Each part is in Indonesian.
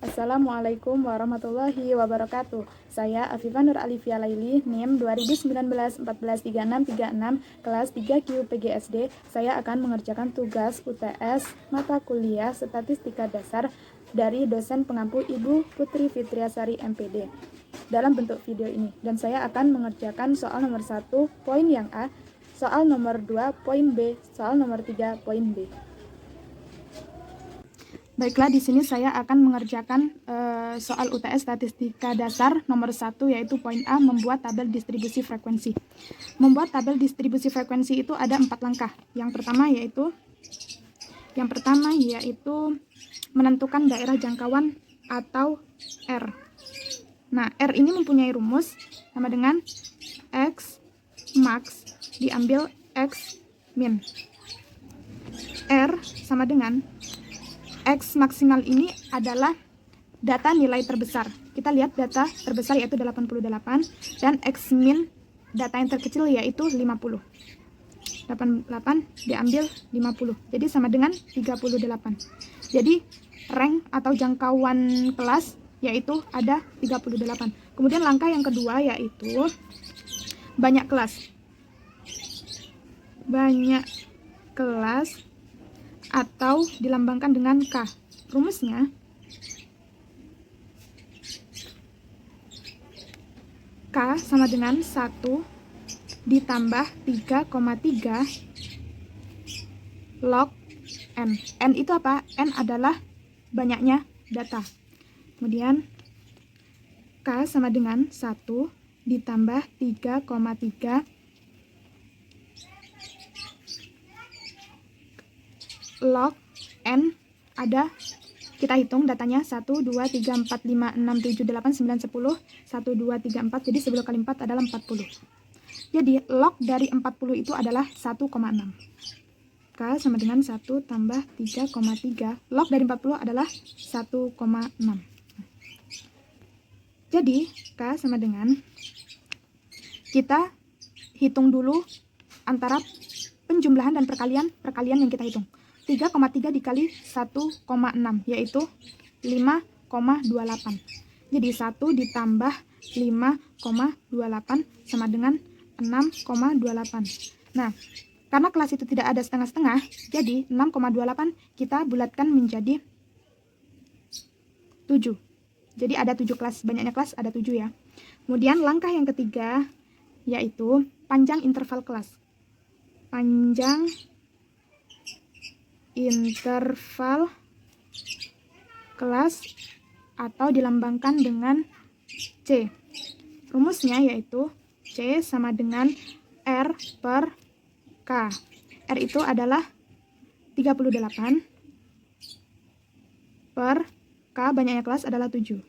Assalamualaikum warahmatullahi wabarakatuh. Saya Afifah Nur Alifia Laili, NIM 2019-143636, kelas 3Q PGSD. Saya akan mengerjakan tugas UTS mata kuliah Statistika Dasar dari dosen pengampu Ibu Putri Fitriasari MPD dalam bentuk video ini. Dan saya akan mengerjakan soal nomor 1 poin yang A, soal nomor 2 poin B, soal nomor 3 poin B. Baiklah, di sini saya akan mengerjakan soal UTS Statistika Dasar nomor 1, yaitu poin A, membuat tabel distribusi frekuensi. Membuat tabel distribusi frekuensi itu ada 4 langkah. Yang pertama yaitu menentukan daerah jangkauan atau R. Nah, R ini mempunyai rumus sama dengan X max diambil X min. R sama dengan X maksimal ini adalah data nilai terbesar. Kita lihat data terbesar yaitu 88 dan X min data yang terkecil yaitu 50. 88 diambil 50. Jadi sama dengan 38. Jadi rank atau jangkauan kelas yaitu ada 38. Kemudian langkah yang kedua yaitu banyak kelas. Banyak kelas atau dilambangkan dengan K. Rumusnya K sama dengan 1 ditambah 3,3 log N. N itu apa? N adalah banyaknya data. Kemudian K sama dengan 1 ditambah 3,3 log N, ada, kita hitung datanya 1, 2, 3, 4, 5, 6, 7, 8, 9, 10, 1, 2, 3, 4, jadi 10 kali 4 adalah 40. Jadi log dari 40 itu adalah 1,6. K sama dengan 1 tambah 3,3, log dari 40 adalah 1,6. Jadi K sama dengan, kita hitung dulu antara penjumlahan dan perkalian yang kita hitung. 3,3 dikali 1,6 yaitu 5,28. Jadi 1 ditambah 5,28 sama dengan 6,28. Nah, karena kelas itu tidak ada setengah-setengah, jadi 6,28 kita bulatkan menjadi 7. Jadi ada 7 kelas, banyaknya kelas ada 7 ya. Kemudian langkah yang ketiga yaitu panjang interval kelas. Panjang interval kelas atau dilambangkan dengan C. Rumusnya yaitu C sama dengan R per K. R itu adalah 38 per K, banyaknya kelas adalah 7.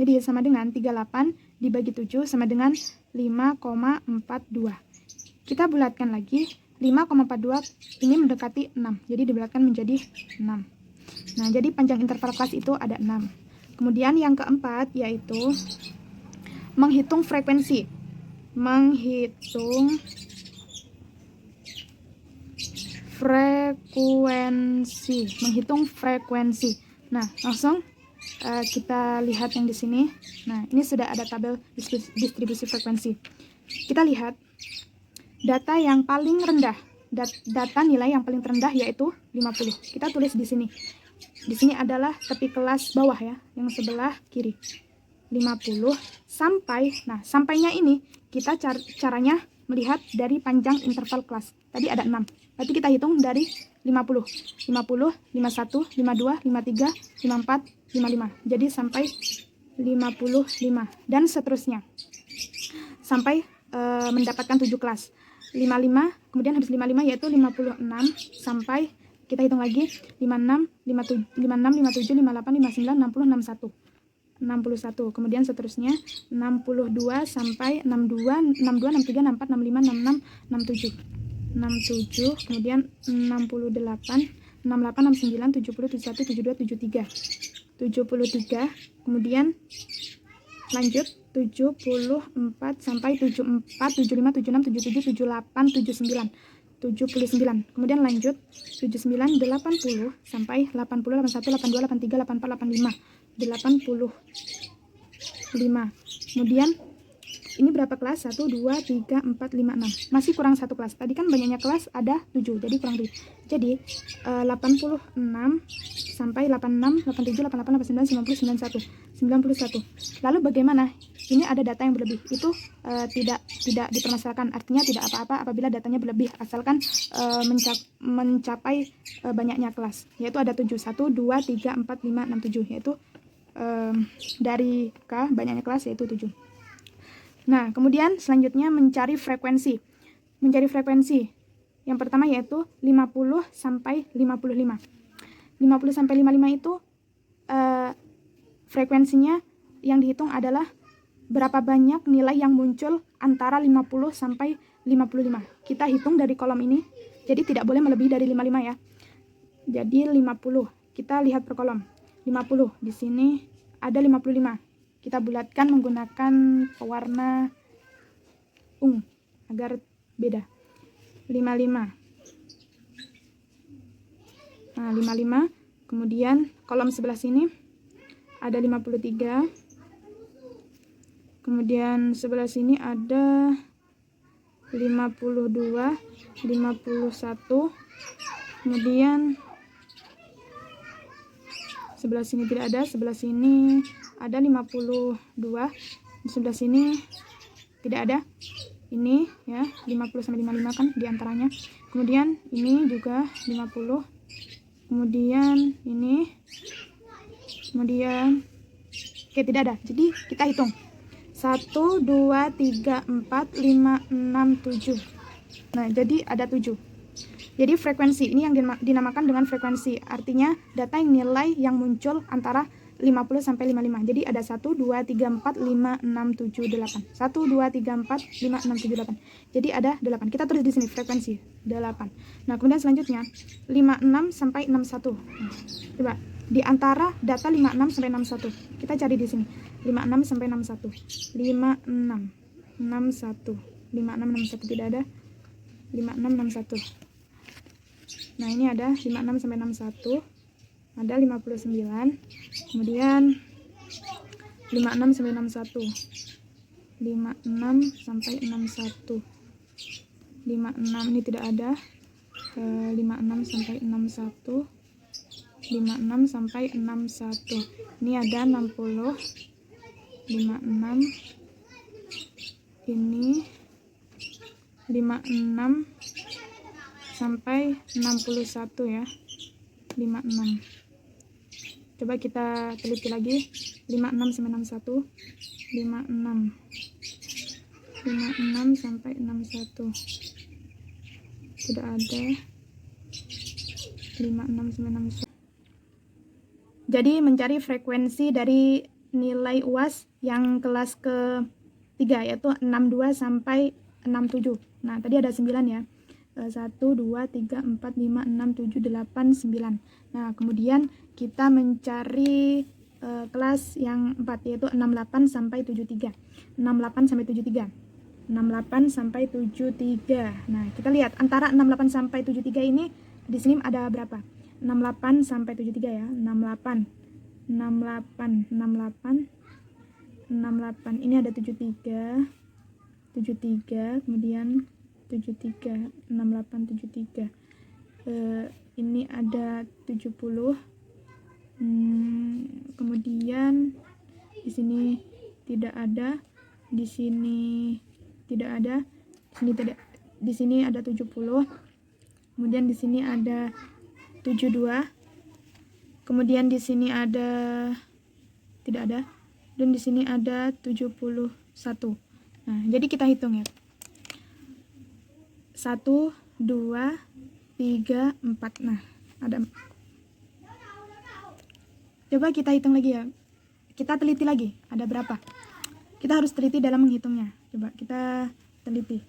Jadi sama dengan 38 dibagi 7 sama dengan 5,42. Kita bulatkan lagi. 5,42 ini mendekati 6, jadi dibulatkan menjadi 6. Nah, jadi panjang interval kelas itu ada 6. Kemudian yang keempat yaitu menghitung frekuensi. Menghitung frekuensi. Nah, langsung kita lihat yang di sini. Nah, ini sudah ada tabel distribusi frekuensi. Kita lihat data yang paling rendah, data nilai yang paling terendah yaitu 50. Kita tulis di sini. Di sini adalah tepi kelas bawah ya, yang sebelah kiri. 50 sampai, nah sampainya ini kita caranya melihat dari panjang interval kelas. Tadi ada 6. Berarti kita hitung dari 50. 50, 51, 52, 53, 54, 55. Jadi sampai 55 dan seterusnya. Sampai mendapatkan 7 kelas. 55, kemudian habis 55 yaitu 56 sampai kita hitung lagi 56, 57, 58, 59, 60, 61. Kemudian seterusnya 62 sampai 62, 63, 64, 65, 66, 67. Kemudian 68, 68, 69, 70, 71, 72, 73. Kemudian lanjut 74 sampai 74, 75, 76, 77, 78, 79. 79. Kemudian lanjut 79, 80 sampai 80, 81, 82, 83, 84, 85. Kemudian ini berapa kelas? 1, 2, 3, 4, 5, 6. Masih kurang satu kelas. Tadi kan banyaknya kelas ada 7, jadi kurang 7. Jadi 86 sampai 86, 87, 88, 89, 90, 91. Lalu bagaimana? Ini ada data yang berlebih. Itu tidak dipermasalahkan. Artinya tidak apa-apa apabila datanya berlebih, asalkan mencapai banyaknya kelas. Yaitu ada 7. 1, 2, 3, 4, 5, 6, 7. Yaitu dari K banyaknya kelas yaitu 7. Nah, kemudian selanjutnya mencari frekuensi. Yang pertama yaitu 50 sampai 55. 50 sampai 55 itu frekuensinya yang dihitung adalah berapa banyak nilai yang muncul antara 50 sampai 55. Kita hitung dari kolom ini. Jadi tidak boleh melebihi dari 55 ya. Jadi 50. Kita lihat per kolom. 50. Di sini ada 55. Kita bulatkan menggunakan pewarna ungu agar beda. 55. Nah, 55. Kemudian kolom sebelah sini ada 53. Kemudian sebelah sini ada 52, 51. Kemudian sebelah sini tidak ada, sebelah sini ada 52, di sebelah sini tidak ada. Ini ya 50 sampai 55 kan diantaranya. Kemudian ini juga 50. Kemudian ini. Kemudian tidak ada. Jadi kita hitung. 1, 2, 3, 4, 5, 6, 7. Nah, jadi ada 7. Jadi frekuensi ini yang dinamakan dengan frekuensi. Artinya data yang nilai yang muncul antara 50 sampai 55. Jadi ada 1, 2, 3, 4, 5, 6, 7, 8. 1, 2, 3, 4, 5, 6, 7, 8. Jadi ada 8. Kita tulis di sini frekuensi 8. Nah, kemudian selanjutnya 56 sampai 61. Coba di antara data 56 sampai 61. Kita cari di sini. 56 sampai 61. 56 61. 56 61 tidak ada. 56 61. Nah, ini ada 56 sampai 61. Ada 59. Kemudian 56 sampai 61. 56 sampai 61. 56 ini tidak ada. 56 sampai 61. 56 sampai 61. Ini ada 60. 56. Ini 56 sampai 61 ya. 56. Coba kita teliti lagi. 56 sampai 61. 56. 56 sampai 61. Tidak ada. 56 sampai 61. Jadi mencari frekuensi dari nilai UAS yang kelas ke-3 yaitu 62 sampai 67. Nah, tadi ada 9 ya. 1, 2, 3, 4, 5, 6, 7, 8, 9. Nah, kemudian kita mencari kelas yang 4 yaitu 68 sampai 73. 68 sampai 73. 68 sampai 73. Nah, kita lihat antara 68 sampai 73 ini di sini ada berapa? 68 sampai 73 ya. 68. 68, 68. 68. Ini ada 73. 73, kemudian 73, 68, 73. Ini ada 70. Kemudian di sini tidak ada, di sini tidak ada, di sini tidak, di sini ada 70. Kemudian di sini ada 72. Kemudian di sini ada tidak ada, dan di sini ada 71. Nah, jadi kita hitung ya. 1, 2, 3, 4. Nah, ada. Coba kita hitung lagi ya. Kita teliti lagi, ada berapa? Kita harus teliti dalam menghitungnya. Coba kita teliti.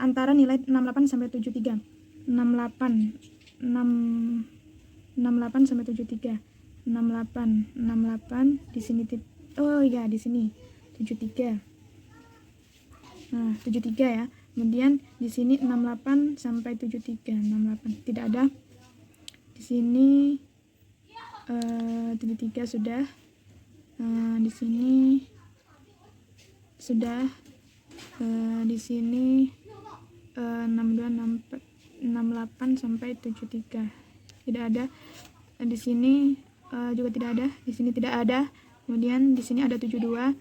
Antara nilai 68 sampai 73. 68 sampai 73. 68 di sini oh ya, di sini 73. Nah, 73 ya. Kemudian di sini 68 sampai 73. 68 tidak ada. Di sini 73 sudah. Di sini sudah, di sini 62, 68 sampai 73 tidak ada. Di sini juga tidak ada, di sini tidak ada. Kemudian di sini ada 72.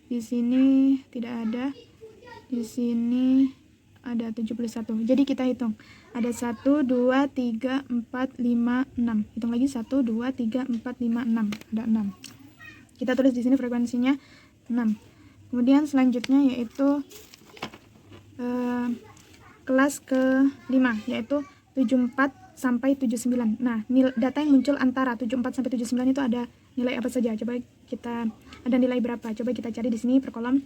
Di sini tidak ada. Di sini ada 71. Jadi kita hitung. Ada 1 2 3 4 5 6. Hitung lagi 1 2 3 4 5 6. Ada 6. Kita tulis di sini frekuensinya 6. Kemudian selanjutnya yaitu kelas ke-5 yaitu 74 sampai 79. Nah, data yang muncul antara 74 sampai 79 itu ada nilai apa saja? Coba kita ada nilai berapa? Coba kita cari di sini per kolom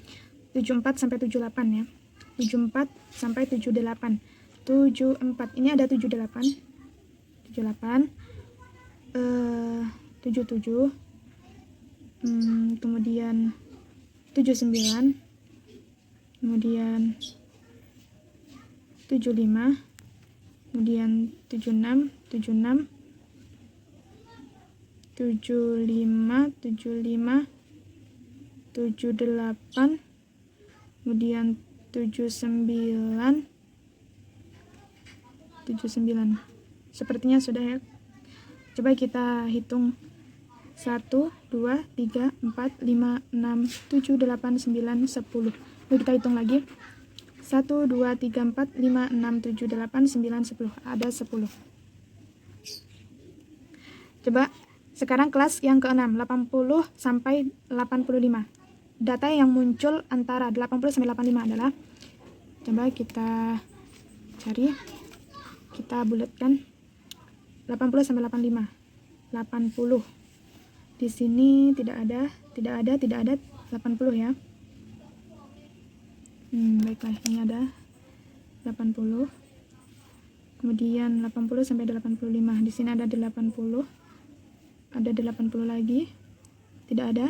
74 sampai 78 ya. 74 sampai 78. 74. Ini ada 78. 78. 77. Kemudian 79. Kemudian 75. Kemudian 76, 76, 75, 75, 78, kemudian 79, 79. Sepertinya sudah ya. Coba kita hitung 1, 2, 3, 4, 5, 6, 7, 8, 9, 10. Lalu kita hitung lagi. 1, 2, 3, 4, 5, 6, 7, 8, 9, 10. Ada 10. Coba sekarang kelas yang ke-6, 80 sampai 85. Data yang muncul antara 80 sampai 85 adalah, coba kita cari, kita bulatkan 80 sampai 85. 80. Di sini tidak ada 80 ya. Baiklah, ini ada 80. Kemudian 80 sampai 85. Di sini ada 80. Ada 80 lagi. Tidak ada.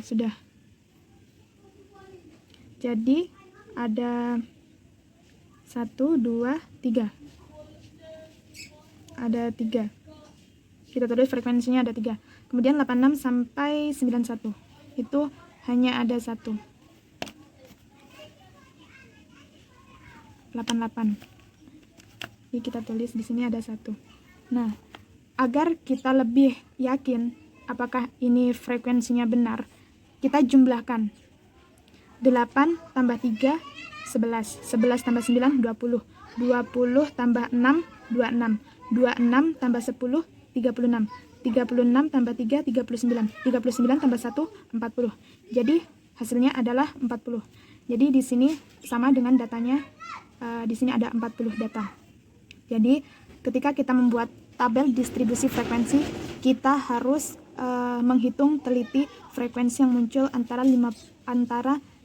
Sudah. Jadi ada 1, 2, 3. Ada 3. Kita tulis frekuensinya ada 3. Kemudian 86 sampai 91. Itu hanya ada 1. 88. Jadi kita tulis di sini ada 1. Nah, agar kita lebih yakin apakah ini frekuensinya benar, kita jumlahkan. 8 tambah 3, 11. 11 tambah 9, 20. 20 tambah 6, 26. 26 tambah 10, 36. 36 tambah 3, 39. 39 tambah 1, 40. Jadi hasilnya adalah 40. Jadi di sini sama dengan datanya. Di sini ada 40 data. Jadi ketika kita membuat tabel distribusi frekuensi, kita harus menghitung teliti frekuensi yang muncul antara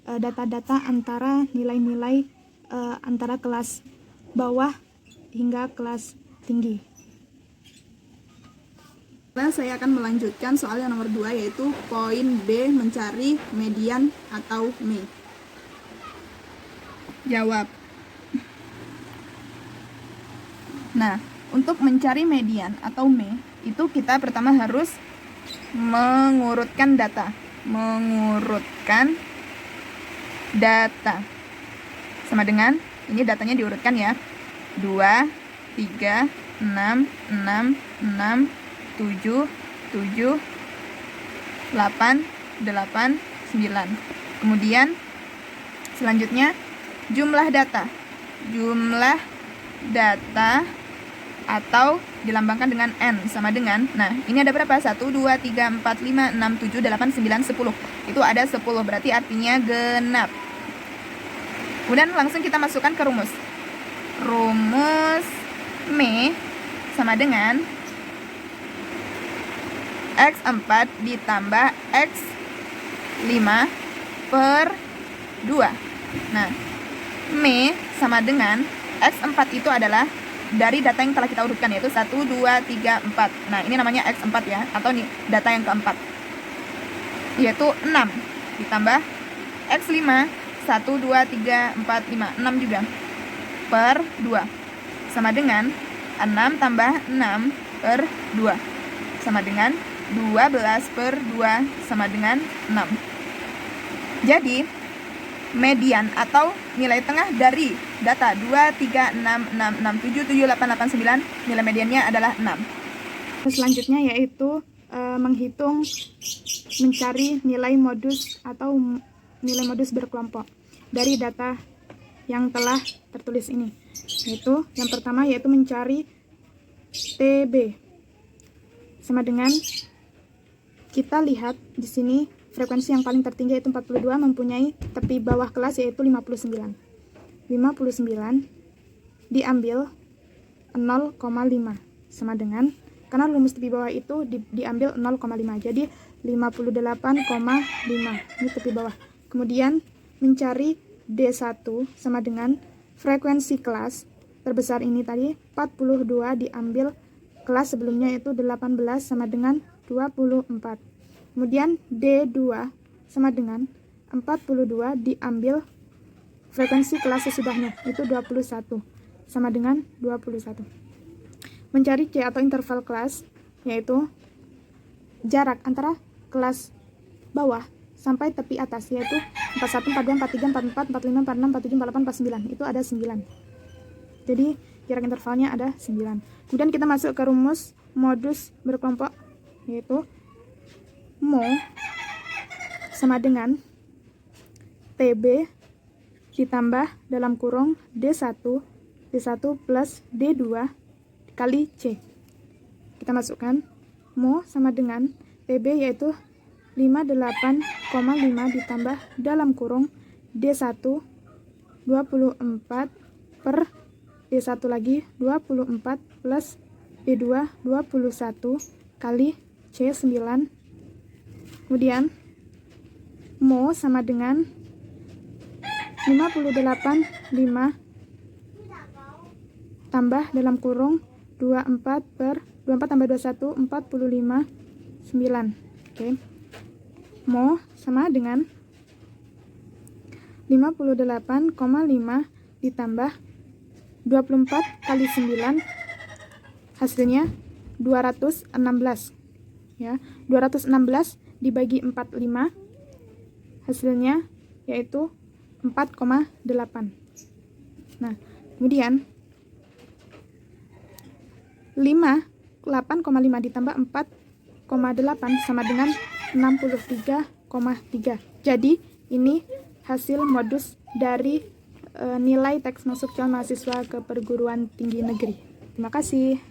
data-data antara nilai-nilai antara kelas bawah hingga kelas tinggi. Nah, saya akan melanjutkan soal yang nomor 2, yaitu poin B, mencari median atau ME. Jawab. Nah, untuk mencari median atau ME, itu kita pertama harus mengurutkan data. Mengurutkan data. Sama dengan, ini datanya diurutkan ya. 2, 3, 6, 6, 6, 7, 7, 8, 8, 9. Kemudian selanjutnya jumlah data. Jumlah data atau dilambangkan dengan N sama dengan, nah ini ada berapa? 1, 2, 3, 4, 5, 6, 7, 8, 9, 10. Itu ada 10, berarti artinya genap. Kemudian langsung kita masukkan ke rumus. Rumus ME sama dengan X4 ditambah X5 per 2. Nah, ME sama dengan X4 itu adalah dari data yang telah kita urutkan, yaitu 1, 2, 3, 4. Nah, ini namanya X4 ya, atau nih data yang keempat, yaitu 6 ditambah X5, 1, 2, 3, 4, 5, 6 juga, per 2. Sama dengan 6 tambah 6 per 2 sama dengan 12 per 2 sama dengan 6. Jadi, median atau nilai tengah dari data 2, 3, 6, 6, 6, 7, 7, 8, 8, 9, nilai mediannya adalah 6. Selanjutnya yaitu mencari nilai modus atau nilai modus berkelompok dari data yang telah tertulis ini. Yaitu yang pertama yaitu mencari TB. Sama dengan kita lihat di sini frekuensi yang paling tertinggi yaitu 42 mempunyai tepi bawah kelas yaitu 59. 59 diambil 0,5 sama dengan, karena rumus tepi bawah itu diambil 0,5, jadi 58,5 ini tepi bawah. Kemudian mencari D1 sama dengan frekuensi kelas terbesar ini tadi 42 diambil kelas sebelumnya yaitu 18 sama dengan 24. Kemudian D2 sama dengan 42 diambil frekuensi kelas sesudahnya itu 21 sama dengan 21. Mencari C atau interval kelas yaitu jarak antara kelas bawah sampai tepi atas yaitu 41, 42, 43, 44, 45, 46, 47, 48, 49 itu ada 9. Jadi jarak intervalnya ada 9. Kemudian kita masuk ke rumus modus berkelompok yaitu Mo sama dengan TB ditambah dalam kurung D1 plus D2 kali C. Kita masukkan Mo sama dengan TB yaitu 58,5 ditambah dalam kurung D1 24 per D1 lagi 24 plus D2 21 kali C 9. Kemudian Mo sama dengan 58,5 tambah dalam kurung 24 tambah 21 45 9. Oke. Mo sama dengan 58,5 ditambah 24 kali 9 hasilnya 216 ya. 216 dibagi 45 hasilnya yaitu 4,8. Nah, kemudian 8,5 ditambah 4,8 sama dengan 63,3. Jadi ini hasil modus dari nilai teks masuk calon mahasiswa ke perguruan tinggi negeri. Terima kasih.